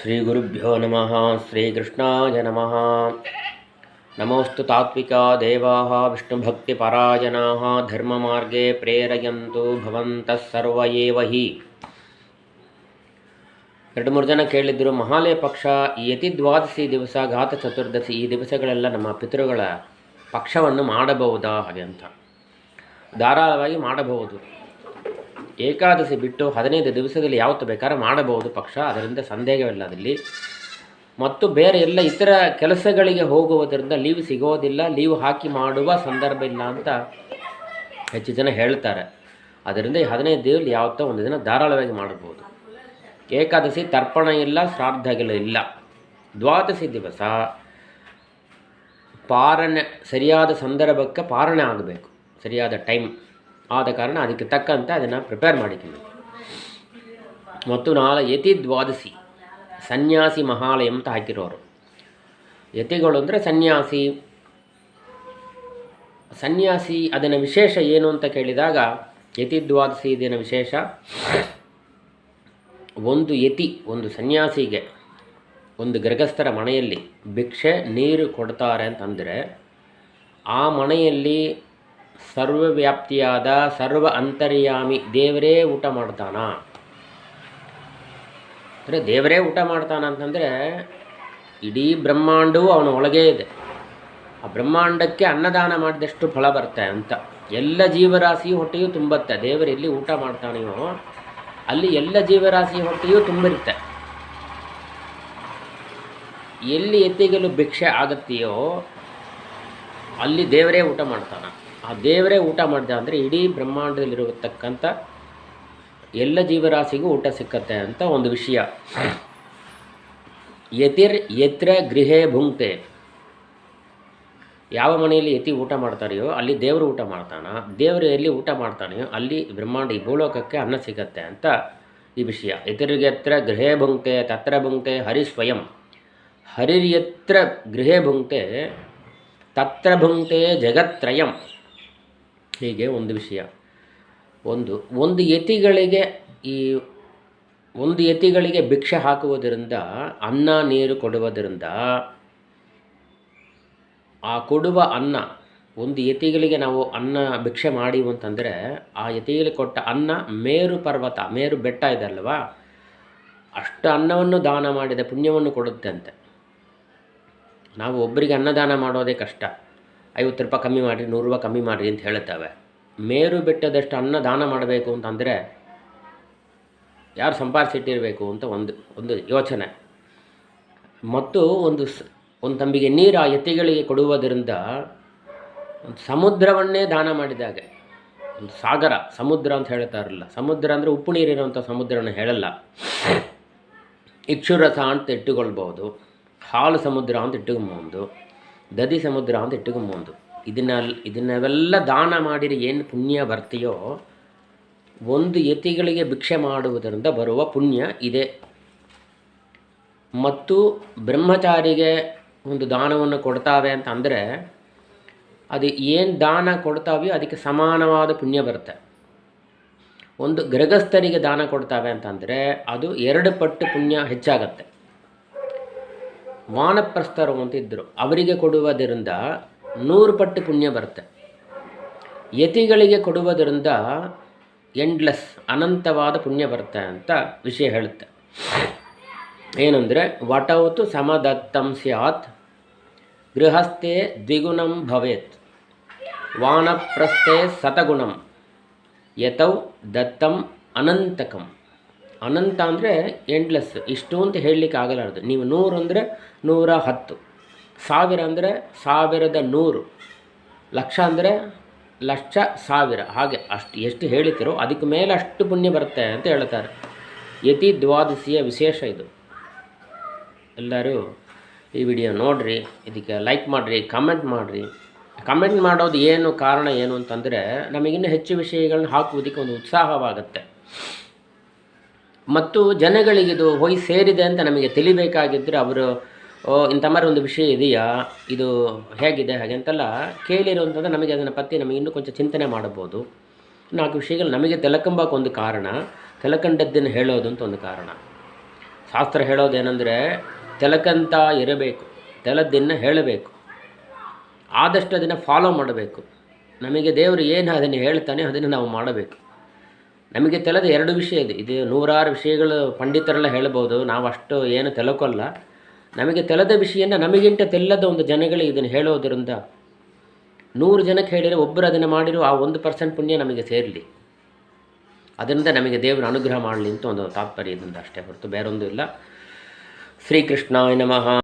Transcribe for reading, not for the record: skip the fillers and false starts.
ಶ್ರೀಗುರುಭ್ಯೋ ನಮಃ. ಶ್ರೀಕೃಷ್ಣಾಯ ನಮಃ. ನಮೋಸ್ತು ತಾತ್ವಿಕಾ ದೇವಾಃ ವಿಷ್ಣುಭಕ್ತಿಪರಾಯಣಾಃ ಧರ್ಮಮಾರ್ಗೇ ಪ್ರೇರಯಂತು ಭವಂತಃ ಸರ್ವ ಏವ ಹಿ. 2-3 ಜನ ಕೇಳಿದ್ರು, ಮಹಾಲಯ ಪಕ್ಷ, ಯತಿ ದ್ವಾದಶಿ ದಿವಸ, ಘಾತ ಚತುರ್ದಶಿ, ಈ ದಿವಸಗಳೆಲ್ಲ ನಮ್ಮ ಪಿತೃಗಳ ಪಕ್ಷವನ್ನು ಮಾಡಬಹುದಾ ಹಾಗೆ ಅಂತ. ಧಾರಾಳವಾಗಿ ಮಾಡಬಹುದು. ಏಕಾದಶಿ ಬಿಟ್ಟು 15 ದಿವಸದಲ್ಲಿ ಯಾವತ್ತು ಬೇಕಾದ್ರೆ ಮಾಡಬಹುದು ಪಕ್ಷ, ಅದರಿಂದ ಸಂದೇಹವಿಲ್ಲ ಅದರಲ್ಲಿ. ಮತ್ತು ಬೇರೆ ಎಲ್ಲ ಇತರ ಕೆಲಸಗಳಿಗೆ ಹೋಗುವುದರಿಂದ ಲೀವ್ ಸಿಗೋದಿಲ್ಲ, ಲೀವ್ ಹಾಕಿ ಮಾಡುವ ಸಂದರ್ಭ ಇಲ್ಲ ಅಂತ ಹೆಚ್ಚು ಜನ ಹೇಳ್ತಾರೆ. ಅದರಿಂದ ಈ 15 ದಿವಸದಲ್ಲಿ ಯಾವತ್ತೋ ಒಂದು ದಿನ ಧಾರಾಳವಾಗಿ ಮಾಡಬಹುದು. ಏಕಾದಶಿ ತರ್ಪಣ ಇಲ್ಲ, ಶ್ರಾದ್ದಗಳು ಇಲ್ಲ. ದ್ವಾದಶಿ ದಿವಸ ಪಾರಣೆ ಸರಿಯಾದ ಸಂದರ್ಭಕ್ಕೆ ಪಾರಣೆ ಆಗಬೇಕು, ಸರಿಯಾದ ಟೈಮ್ ಆದ ಕಾರಣ ಅದಕ್ಕೆ ತಕ್ಕಂತೆ ಅದನ್ನು ಪ್ರಿಪೇರ್ ಮಾಡಿದ್ದೀವಿ. ಮತ್ತು ನಾಳೆ ಯತಿ ದ್ವಾದಶಿ, ಸನ್ಯಾಸಿ ಮಹಾಲಯ ಅಂತ ಹಾಕಿರೋರು. ಯತಿಗಳು ಅಂದರೆ ಸನ್ಯಾಸಿ ಅದನ್ನು ವಿಶೇಷ ಏನು ಅಂತ ಕೇಳಿದಾಗ, ಯತಿ ದ್ವಾದಶಿ ಇದನ್ನು ವಿಶೇಷ. ಒಂದು ಯತಿ, ಒಂದು ಸನ್ಯಾಸಿಗೆ ಒಂದು ಗೃಹಸ್ಥರ ಮನೆಯಲ್ಲಿ ಭಿಕ್ಷೆ ನೀರು ಕೊಡ್ತಾರೆ ಅಂತಂದರೆ, ಆ ಮನೆಯಲ್ಲಿ ಸರ್ವವ್ಯಾಪ್ತಿಯಾದ ಸರ್ವ ಅಂತರ್ಯಾಮಿ ದೇವರೇ ಊಟ ಮಾಡ್ತಾನ. ಅಂದರೆ ದೇವರೇ ಊಟ ಮಾಡ್ತಾನ ಅಂತಂದರೆ ಇಡೀ ಬ್ರಹ್ಮಾಂಡವು ಅವನ ಒಳಗೇ ಇದೆ. ಆ ಬ್ರಹ್ಮಾಂಡಕ್ಕೆ ಅನ್ನದಾನ ಮಾಡಿದಷ್ಟು ಫಲ ಬರುತ್ತೆ ಅಂತ. ಎಲ್ಲ ಜೀವರಾಶಿಯು ಹೊಟ್ಟೆಯೂ ತುಂಬುತ್ತೆ. ದೇವರು ಎಲ್ಲಿ ಊಟ ಮಾಡ್ತಾನೆಯೋ ಅಲ್ಲಿ ಎಲ್ಲ ಜೀವರಾಶಿಯ ಹೊಟ್ಟೆಯೂ ತುಂಬಿರುತ್ತೆ. ಎಲ್ಲಿ ಎತ್ತಿಗಲು ಭಿಕ್ಷೆ ಆಗತ್ತೆಯೋ ಅಲ್ಲಿ ದೇವರೇ ಊಟ ಮಾಡ್ತಾನೆ. ಆ ದೇವರೇ ಊಟ ಮಾಡ್ದ ಅಂದರೆ ಇಡೀ ಬ್ರಹ್ಮಾಂಡದಲ್ಲಿರತಕ್ಕಂಥ ಎಲ್ಲ ಜೀವರಾಶಿಗೂ ಊಟ ಸಿಕ್ಕತ್ತೆ ಅಂತ ಒಂದು ವಿಷಯ. ಯತಿರ್ ಯತ್ರ ಗೃಹೇ ಭುಂಕ್ತೆ, ಯಾವ ಮನೆಯಲ್ಲಿ ಯತಿ ಊಟ ಮಾಡ್ತಾರೆಯೋ ಅಲ್ಲಿ ದೇವರು ಊಟ ಮಾಡ್ತಾನ. ದೇವರು ಎಲ್ಲಿ ಊಟ ಮಾಡ್ತಾನೆಯೋ ಅಲ್ಲಿ ಬ್ರಹ್ಮಾಂಡ, ಈ ಭೂಲೋಕಕ್ಕೆ ಅನ್ನ ಸಿಗತ್ತೆ ಅಂತ ಈ ವಿಷಯ. ಯತಿರ್ಯತ್ರ ಗೃಹೇ ಭುಂಕ್ತೆ ತತ್ರ ಭುಂಕ್ತೆ ಹರಿ ಸ್ವಯಂ. ಹರಿರ್ಯತ್ರ ಗೃಹೇ ಭುಂಕ್ತೆ ತತ್ರ ಭುಂಕ್ತೆ ಜಗತ್ರಯಂ. ಹೀಗೆ ಒಂದು ವಿಷಯ. ಒಂದು ಯತಿಗಳಿಗೆ ಭಿಕ್ಷೆ ಹಾಕುವುದರಿಂದ, ಅನ್ನ ನೀರು ಕೊಡುವುದರಿಂದ, ಆ ಕೊಡುವ ಅನ್ನ, ಒಂದು ಯತಿಗಳಿಗೆ ನಾವು ಅನ್ನ ಭಿಕ್ಷೆ ಮಾಡಿವು ಅಂತಂದರೆ ಆ ಯತಿಗಳಿಗೆ ಕೊಟ್ಟ ಅನ್ನ ಮೇರು ಪರ್ವತ, ಮೇರು ಬೆಟ್ಟ ಇದೆ ಅಲ್ವಾ, ಅಷ್ಟು ಅನ್ನವನ್ನು ದಾನ ಮಾಡಿದ ಪುಣ್ಯವನ್ನು ಕೊಡುತ್ತೆ ಅಂತೆ. ನಾವು ಒಬ್ಬರಿಗೆ ಅನ್ನದಾನ ಮಾಡೋದೇ ಕಷ್ಟ. 50 ರೂಪಾಯಿ ಕಮ್ಮಿ ಮಾಡಿರಿ, 100 ರೂಪಾಯಿ ಕಮ್ಮಿ ಮಾಡಿರಿ ಅಂತ ಹೇಳುತ್ತವೆ. ಮೇರು ಬೆಟ್ಟದಷ್ಟು ಅನ್ನ ದಾನ ಮಾಡಬೇಕು ಅಂತಂದರೆ ಯಾರು ಸಂಪಾದಿಸಿಟ್ಟಿರಬೇಕು ಅಂತ ಒಂದು ಯೋಚನೆ. ಮತ್ತು ಒಂದು ತಂಬಿಗೆ ನೀರು ಆ ಯತಿಗಳಿಗೆ ಕೊಡುವುದರಿಂದ ಸಮುದ್ರವನ್ನೇ ದಾನ ಮಾಡಿದಾಗೆ. ಒಂದು ಸಾಗರ, ಸಮುದ್ರ ಅಂತ ಹೇಳ್ತಾರಲ್ಲ, ಸಮುದ್ರ ಅಂದರೆ ಉಪ್ಪು ನೀರಿರುವಂಥ ಸಮುದ್ರನ ಹೇಳಲ್ಲ. ಇಕ್ಷುರಸ ಅಂತ ಇಟ್ಟುಕೊಳ್ಬೋದು, ಹಾಲು ಸಮುದ್ರ ಅಂತ ಇಟ್ಟುಕೊಂಬೋದು, ದದಿ ಸಮುದ್ರ ಅಂತ ಇಟ್ಟುಕೊಂಬೋದು. ಇದನ್ನೆಲ್ಲ ದಾನ ಮಾಡಿರಿ ಏನು ಪುಣ್ಯ ಬರ್ತೀಯೋ, ಒಂದು ಯತಿಗಳಿಗೆ ಭಿಕ್ಷೆ ಮಾಡುವುದರಿಂದ ಬರುವ ಪುಣ್ಯ ಇದೆ. ಮತ್ತು ಬ್ರಹ್ಮಚಾರಿಗೆ ಒಂದು ದಾನವನ್ನು ಕೊಡ್ತಾವೆ ಅಂತ ಅಂದರೆ ಅದು ಏನು ದಾನ ಕೊಡ್ತಾವೆಯೋ ಅದಕ್ಕೆ ಸಮಾನವಾದ ಪುಣ್ಯ ಬರುತ್ತೆ. ಒಂದು ಗೃಹಸ್ಥರಿಗೆ ದಾನ ಕೊಡ್ತಾವೆ ಅಂತಂದರೆ ಅದು 2 ಪಟ್ಟು ಪುಣ್ಯ ಹೆಚ್ಚಾಗತ್ತೆ. ವಾನಪ್ರಸ್ಥರು ಅಂತಿದ್ದರು, ಅವರಿಗೆ ಕೊಡುವುದರಿಂದ 100 ಪಟ್ಟು ಪುಣ್ಯ ಬರುತ್ತೆ. ಯತಿಗಳಿಗೆ ಕೊಡುವುದರಿಂದ ಎಂಡ್ಲೆಸ್, ಅನಂತವಾದ ಪುಣ್ಯ ಬರುತ್ತೆ ಅಂತ ವಿಷಯ ಹೇಳುತ್ತೆ. ಏನಂದರೆ, ವಟೌತು ಸಮದತ್ತಂ ಸ್ಯಾತ್ ಗೃಹಸ್ಥೆ ದ್ವಿಗುಣಂ ಭವೇತ್ ವಾನಪ್ರಸ್ಥೆ ಶತಗುಣಂ ಯತೌ ದತ್ತಂ ಅನಂತಕಂ. ಅನಂತ ಅಂದರೆ ಎಂಡ್ಲೆಸ್, ಇಷ್ಟು ಅಂತ ಹೇಳಲಿಕ್ಕೆ ಆಗಲಾರದು. ನೀವು 100 ಅಂದರೆ 110, 1000 ಅಂದರೆ 1100, ಲಕ್ಷ ಅಂದರೆ ಲಕ್ಷ 1000, ಹಾಗೆ ಎಷ್ಟು ಹೇಳ್ತೀರೋ ಅದಕ್ಕೆ ಮೇಲೆ ಅಷ್ಟು ಪುಣ್ಯ ಬರುತ್ತೆ ಅಂತ ಹೇಳ್ತಾರೆ. ಯತಿ ದ್ವಾದಶಿಯ ವಿಶೇಷ ಇದು. ಎಲ್ಲರೂ ಈ ವಿಡಿಯೋ ನೋಡಿರಿ, ಇದಕ್ಕೆ ಲೈಕ್ ಮಾಡಿರಿ, ಕಮೆಂಟ್ ಮಾಡಿರಿ. ಕಮೆಂಟ್ ಮಾಡೋದು ಏನು ಕಾರಣ ಏನು ಅಂತಂದರೆ ನಮಗಿನ್ನೂ ಹೆಚ್ಚು ವಿಷಯಗಳನ್ನ ಹಾಕುವುದಕ್ಕೆ ಒಂದು ಉತ್ಸಾಹವಾಗುತ್ತೆ. ಮತ್ತು ಜನಗಳಿಗಿದು ಹೋಗಿ ಸೇರಿದೆ ಅಂತ ನಮಗೆ ತಿಳಿಬೇಕಾಗಿದ್ದರೆ ಅವರು ಇಂಥ ಮಾರಿ ಒಂದು ವಿಷಯ ಇದೆಯಾ, ಇದು ಹೇಗಿದೆ ಹಾಗೆ ಅಂತೆಲ್ಲ ಕೇಳಿರುವಂಥದ್ದು ನಮಗೆ ಅದನ್ನು ಪತ್ತಿ ನಮಗೆ ಇನ್ನೂ ಕೊಂಚ ಚಿಂತನೆ ಮಾಡಬಹುದು. 4 ವಿಷಯಗಳು ನಮಗೆ ತಿಳ್ಕೊಂಬಕ್ಕೆ ಒಂದು ಕಾರಣ, ತಿಳ್ಕೊಂಡದ್ದನ್ನು ಹೇಳೋದು ಅಂತ ಒಂದು ಕಾರಣ. ಶಾಸ್ತ್ರ ಹೇಳೋದೇನೆಂದರೆ ತೆಲಕಂತ ಇರಬೇಕು, ತೆಲದ್ದನ್ನು ಹೇಳಬೇಕು, ಆದಷ್ಟು ಅದನ್ನು ಫಾಲೋ ಮಾಡಬೇಕು. ನಮಗೆ ದೇವರು ಏನು ಅದನ್ನು ಹೇಳ್ತಾನೆ ಅದನ್ನು ನಾವು ಮಾಡಬೇಕು. ನಮಗೆ ತೆಲದ 2 ವಿಷಯ ಇದೆ. ಇದು 100 ವಿಷಯಗಳು ಪಂಡಿತರೆಲ್ಲ ಹೇಳ್ಬೋದು, ನಾವು ಅಷ್ಟು ಏನು ತೆಲಕೋಲ್ಲ. ನಮಗೆ ತೆಲದ ವಿಷಯನ ನಮಗಿಂತ ತೆಲ್ಲದ ಒಂದು ಜನಗಳಿಗೆ ಇದನ್ನು ಹೇಳೋದರಿಂದ 100 ಜನಕ್ಕೆ ಹೇಳಿದರೆ ಒಬ್ಬರು ಅದನ್ನು ಮಾಡಿರೋ ಆ 1% ಪುಣ್ಯ ನಮಗೆ ಸೇರಲಿ. ಅದರಿಂದ ನಮಗೆ ದೇವರು ಅನುಗ್ರಹ ಮಾಡಲಿ ಅಂತ ಒಂದು ತಾತ್ಪರ್ಯ ಇದರಿಂದ ಅಷ್ಟೇ ಹೊರತು ಬೇರೊಂದು ಇಲ್ಲ. ಶ್ರೀಕೃಷ್ಣಾಯ ನಮಃ.